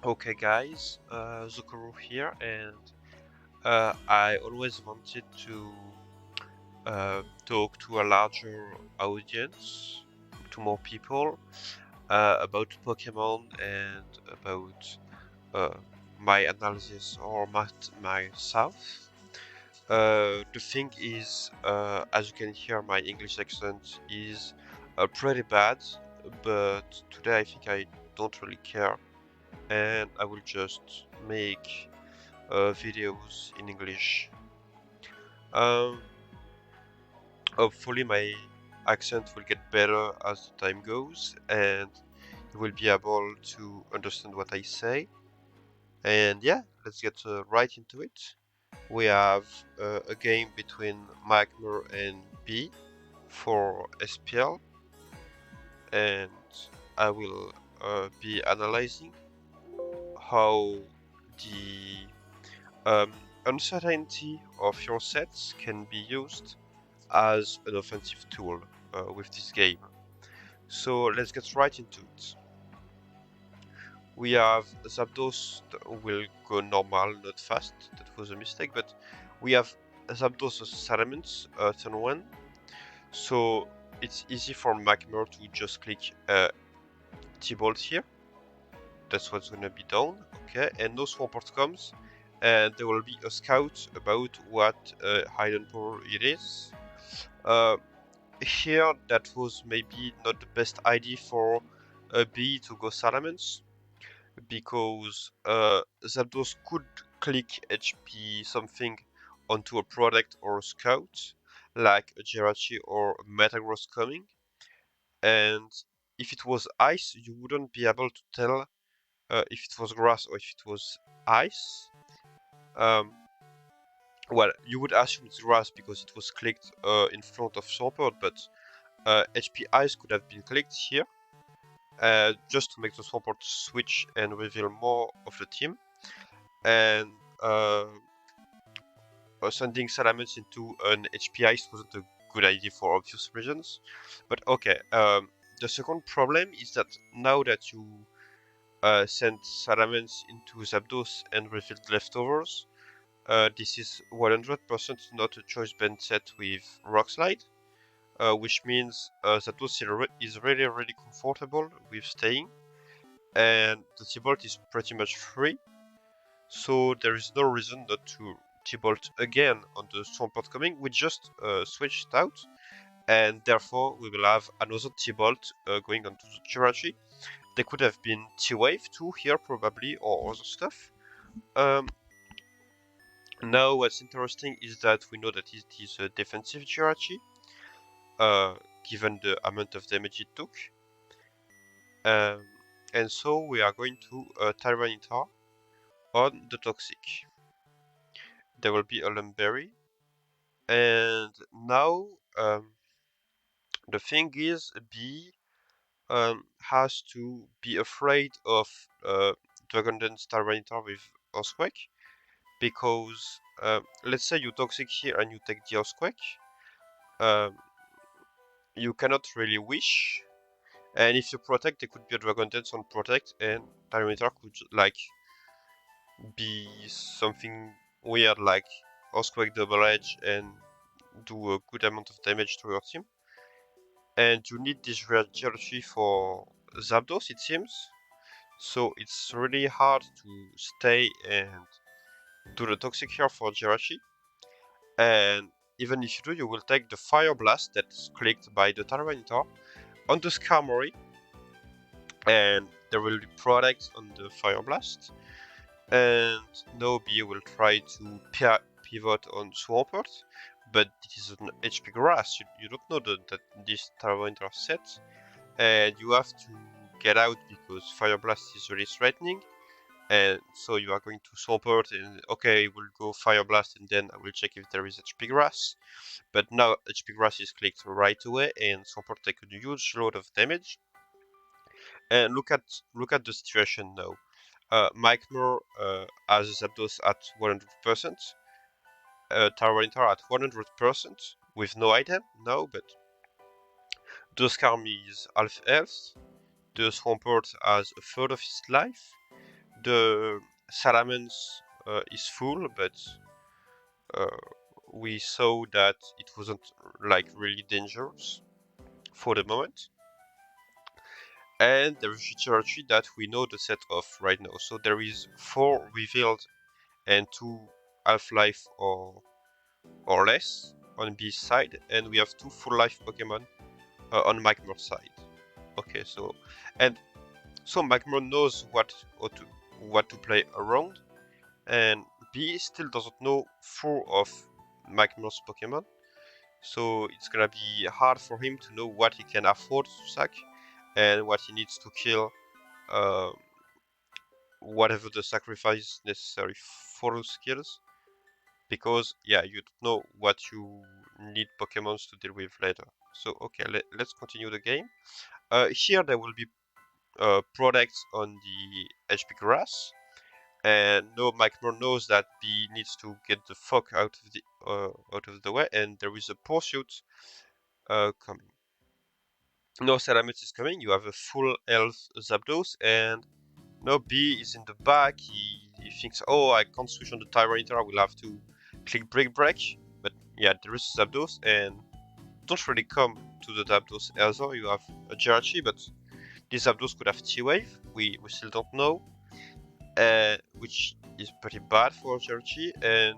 Okay guys, Zokuru here, and I always wanted to talk to a larger audience, to more people, about Pokemon and about uh, my analysis or myself. The thing is, as you can hear, my English accent is pretty bad, but today I think I don't really care, and I will just make videos in English. Um, Hopefully my accent will get better as the time goes, and you will be able to understand what I say. And yeah, let's get right into it. We have a game between Magmer and B for SPL, and I will be analyzing how the uncertainty of your sets can be used as an offensive tool with this game. So let's get right into it. We have Zapdos will go normal, not fast. That was a mistake, but we have Zapdos Salamence turn 1. So it's easy for Magmer to just click T-Bolt here. That's what's gonna be done. Okay, and no Swampert comes, and there will be a scout about what hidden power it is. Uh, Here, that was maybe not the best idea for a B to go Salamence, because Zapdos could click HP something onto a product or a scout, like a Jirachi or a Metagross coming, and if it was ice, you wouldn't be able to tell if it was grass or if it was ice. Um, well, you would assume it's grass because it was clicked in front of Swampert, but HP Ice could have been clicked here, just to make the Swampert switch and reveal more of the team. And sending Salamence into an HP Ice wasn't a good idea for obvious reasons. But okay, the second problem is that now that you send Salamence into Zapdos and revealed leftovers, this is 100% not a choice band set with Rock Slide. Which means Zapdos is really comfortable with staying, and the T-Bolt is pretty much free, so there is no reason not to T-Bolt again on the Swampert coming. We just switched out, and therefore we will have another T-Bolt going onto the Jirachi. There could have been T-Wave too here probably, or other stuff. Now what's interesting is that we know that it is a defensive Jirachi, given the amount of damage it took. Um, and so we are going to Tyranitar on the Toxic. There will be a Lumberry. And now the thing is, B has to be afraid of Dragon Dance Tyranitar with Earthquake. Because let's say you Toxic here and you take the Earthquake. Um, you cannot really wish. And if you protect, there could be a Dragon Dance on Protect, and Tyranitar could like be something weird like Earthquake Double Edge and do a good amount of damage to your team. And you need this Jirachi for Zapdos, it seems. So it's really hard to stay and do the Toxic here for Jirachi. And even if you do, you will take the Fire Blast that's clicked by the Tyranitar on the Skarmory. And there will be products on the Fire Blast. And Nobi will try to pivot on Swampert, but it is an HP grass. You don't know that this Tyranitar set, and you have to get out because Fire Blast is really threatening. And so you are going to Swampert, and okay, we'll go Fire Blast, and then I will check if there is HP grass. But now HP grass is clicked right away, and Swampert takes a huge load of damage. And look at the situation now. Mike Moore has Zapdos at 100%, Tyranitar at 100% with no item now, but the Skarmy is half health, the Swampert has a third of his life, The salamence is full, but we saw that it wasn't like really dangerous for the moment. And there is a territory that we know the set of right now. So there is 4 revealed and 2 half-life or less on B side, and we have 2 full life Pokemon on Magmar side. Okay, so Magmar knows what to play around, and B still doesn't know 4 of Magmar's Pokemon, so it's gonna be hard for him to know what he can afford to sack and what he needs to kill, whatever the sacrifice necessary for those skills, because yeah, you don't know what you need Pokemons to deal with later. So okay, let's continue the game. Here there will be products on the HP grass, and no, Magmar knows that B needs to get the fuck out of the way, and there is a pursuit coming. No, Salamence is coming. You have a full health Zapdos, and no, B is in the back. He thinks, oh, I can't switch on the Tyranitar. I will have to click break. But yeah, there is Zapdos, and don't really come to the Zapdos either. You have a Jirachi, but this Zapdos could have T-Wave. We still don't know, which is pretty bad for Jirachi, and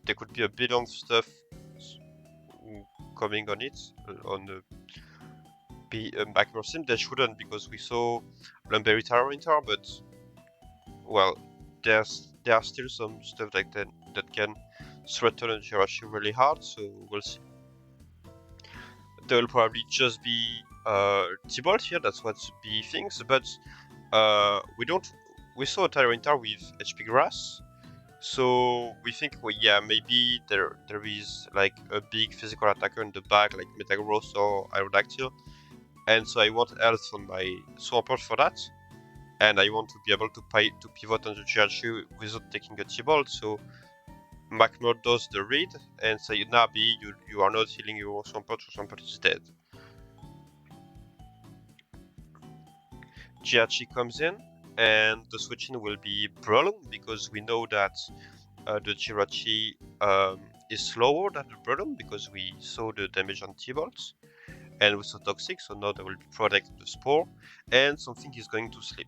there could be a bit of stuff coming on it, on the Magmar sim. There shouldn't, because we saw Lumberry Tyranitar, but well, there are still some stuff like that can threaten a Jirachi really hard, so we'll see. There will probably just be T-Bolt here, that's what B thinks, but we saw a Tyranitar with HP Grass, so we think, well, yeah, maybe there is like a big physical attacker in the back, like Metagross or Aerodactyl, and so I want health on my Swampert for that, and I want to be able to pivot on the Jirachi without taking a T-Bolt, so Magmar does the read and say, nah, B, you are not healing your Swampert, so Swampert is dead. Jirachi comes in, and the switch-in will be Breloom, because we know that the Jirachi is slower than the Breloom, because we saw the damage on T-Bolts, and we saw Toxic, so now they will protect the Spore, and something is going to sleep.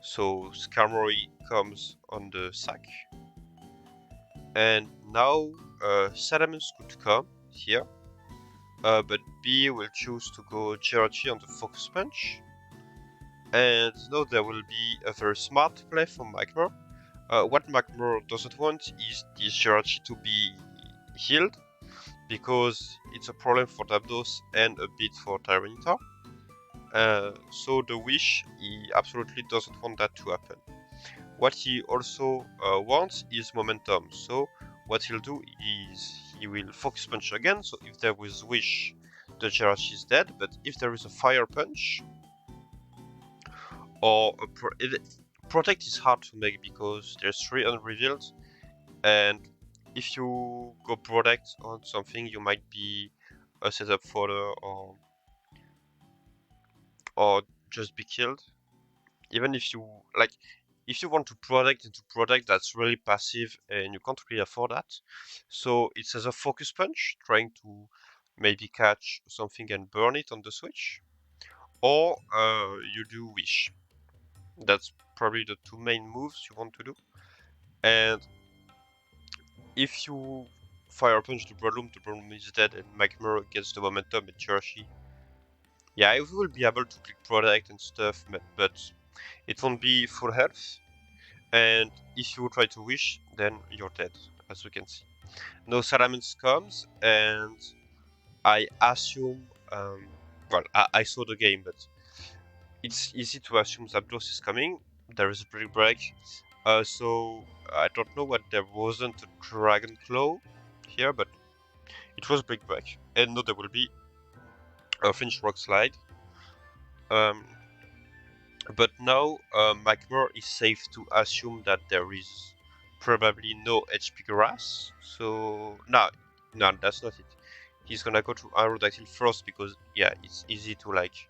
So Skarmory comes on the sack, and now Salamence could come here, but B will choose to go Jirachi on the Focus Punch, and now there will be a very smart play from Magmar. What Magmar doesn't want is this Jirachi to be healed, because it's a problem for Zapdos and a bit for Tyranitar. So the wish, he absolutely doesn't want that to happen. What he also wants is momentum, so what he'll do is he will Focus Punch again, so if there is wish, the Jirachi is dead, but if there is a Fire Punch, or Protect is hard to make because there's 3 unrevealed, and if you go Protect on something, you might be a setup fodder or just be killed. Even if you like, if you want to Protect into Protect, that's really passive and you can't really afford that. So it's as a Focus Punch, trying to maybe catch something and burn it on the switch, or you do Wish. That's probably the 2 main moves you want to do. And if you Fire Punch the Breloom is dead, and Magmar gets the momentum and Jirachi. Yeah, it will be able to click Protect and stuff, but it won't be full health. And if you try to wish, then you're dead, as you can see. No, Salamence comes, and I assume, well, I saw the game, but it's easy to assume Zapdos is coming. There is a break, so I don't know what there wasn't a Dragon Claw here, but it was break. And no, there will be a Flinch Rock Slide. But now Magmar is safe to assume that there is probably no HP grass. So no, that's not it. He's gonna go to Aerodactyl first because yeah, it's easy to like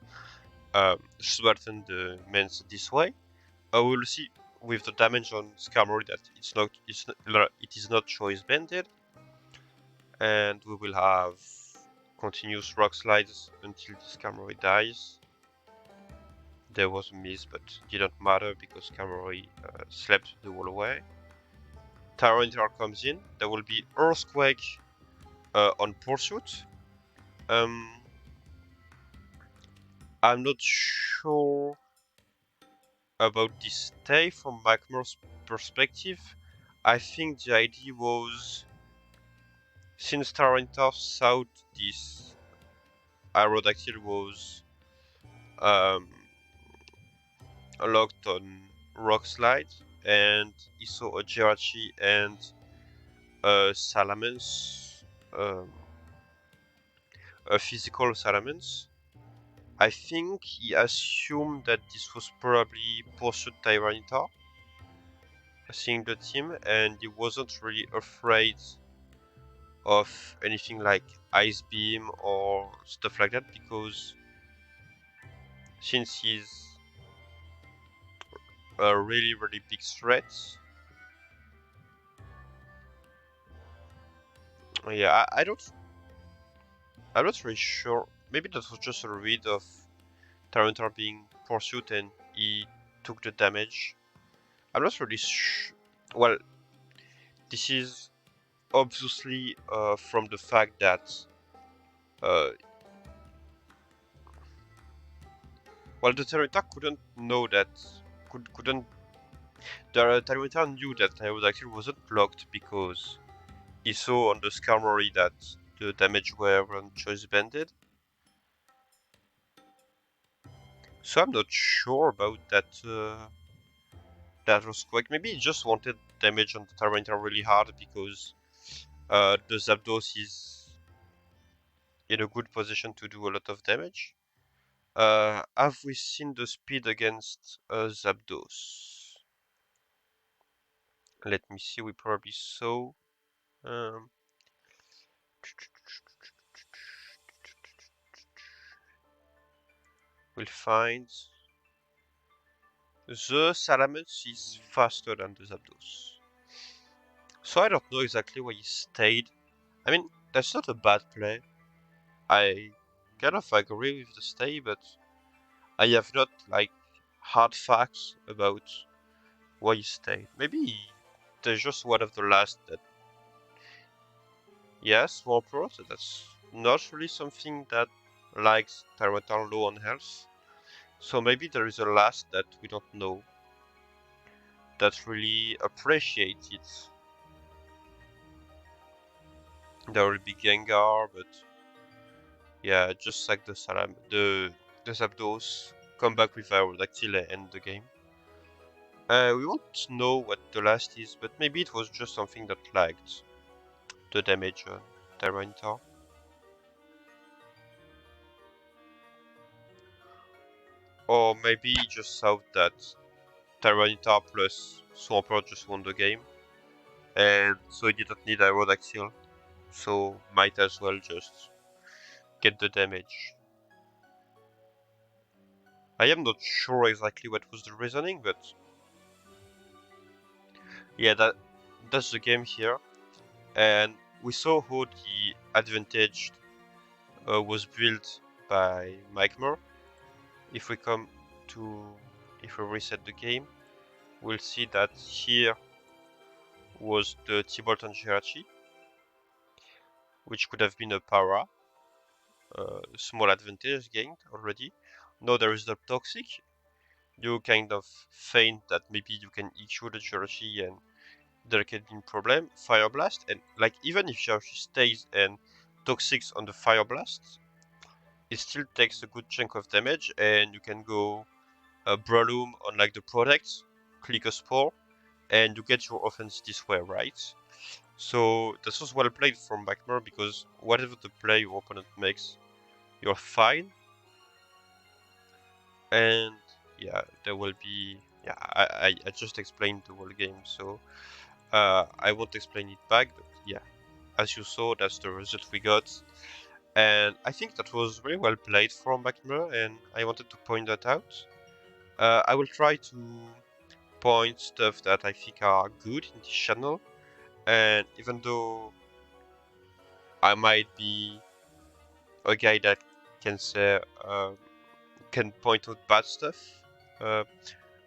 threaten the mains this way. We will see with the damage on Skarmory that it is not choice banded, and we will have continuous rock slides until the Skarmory dies. There was a miss, but didn't matter because Skarmory slept the whole way. Tyranitar comes in. There will be Earthquake on Pursuit. I'm not sure about this stay from Magmar's perspective. I think the idea was, since Tyranitar thought this Aerodactyl was um, locked on Rock Slide, and he saw a Jirachi and a Salamence, a physical Salamence. I think he assumed that this was probably Pursuit Tyranitar, seeing the team, and he wasn't really afraid of anything like Ice Beam or stuff like that, because since he's a really big threat, yeah, I'm not really sure. Maybe that was just a read of Tyranitar being pursued and he took the damage. I'm not really sure. Well, this is obviously from the fact that uh, well, the Tyranitar couldn't know that couldn't the Tyranitar knew that Aerodactyl wasn't blocked because he saw on the Skarmory that the damage were choice banded. So I'm not sure about that Earthquake. Maybe he just wanted damage on the Tyranitar really hard because the Zapdos is in a good position to do a lot of damage. Have we seen the speed against Zapdos? Let me see, we probably saw. Um, we'll find the Salamence is faster than the Zapdos. So I don't know exactly why he stayed. I mean, that's not a bad play. I kind of agree with the stay, but I have not like hard facts about why he stayed. Maybe there's just one of the last that, yes, Swampert, that's not really something that likes Tyranitar low on health. So maybe there is a last that we don't know that really appreciates it. There will be Gengar, but yeah, just like the Zapdos, come back with Aerodactyl and end the game. We won't know what the last is, but maybe it was just something that lagged the damage on Tyranitar. Or maybe he just thought that Tyranitar plus Swampert just won the game, and so he didn't need Aerodactyl, so might as well just get the damage. I am not sure exactly what was the reasoning, but yeah, that's the game here. And we saw how the advantage was built by Mike Moore. If we reset the game, we'll see that here was the T-Bolt on Jirachi, which could have been a para, small advantage gained already. Now there is the Toxic. You kind of feign that maybe you can EQ the Jirachi and there can be a problem. Fire Blast, and like even if Jirachi stays and Toxics on the Fire Blast, it still takes a good chunk of damage, and you can go Breloom on like the product, click a Spore, and you get your offense this way, right? So this was well played from Backmer because whatever the play your opponent makes, you're fine. And yeah, there will be, yeah, I just explained the whole game, so I won't explain it back, but yeah, as you saw, that's the result we got. And I think that was very well played from Backmiller, and I wanted to point that out. I will try to point stuff that I think are good in this channel, and even though I might be a guy that can say can point out bad stuff, uh,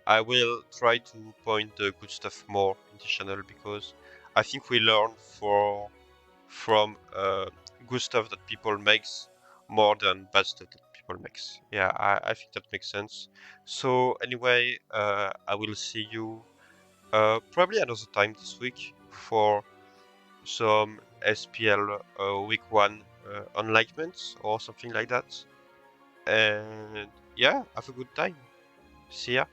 I will try to point the good stuff more in this channel because I think we learn from good stuff that people makes more than bad stuff that people makes. Yeah, I think that makes sense. So anyway, I will see you probably another time this week for some SPL week 1 enlightenments or something like that. And yeah, have a good time. See ya.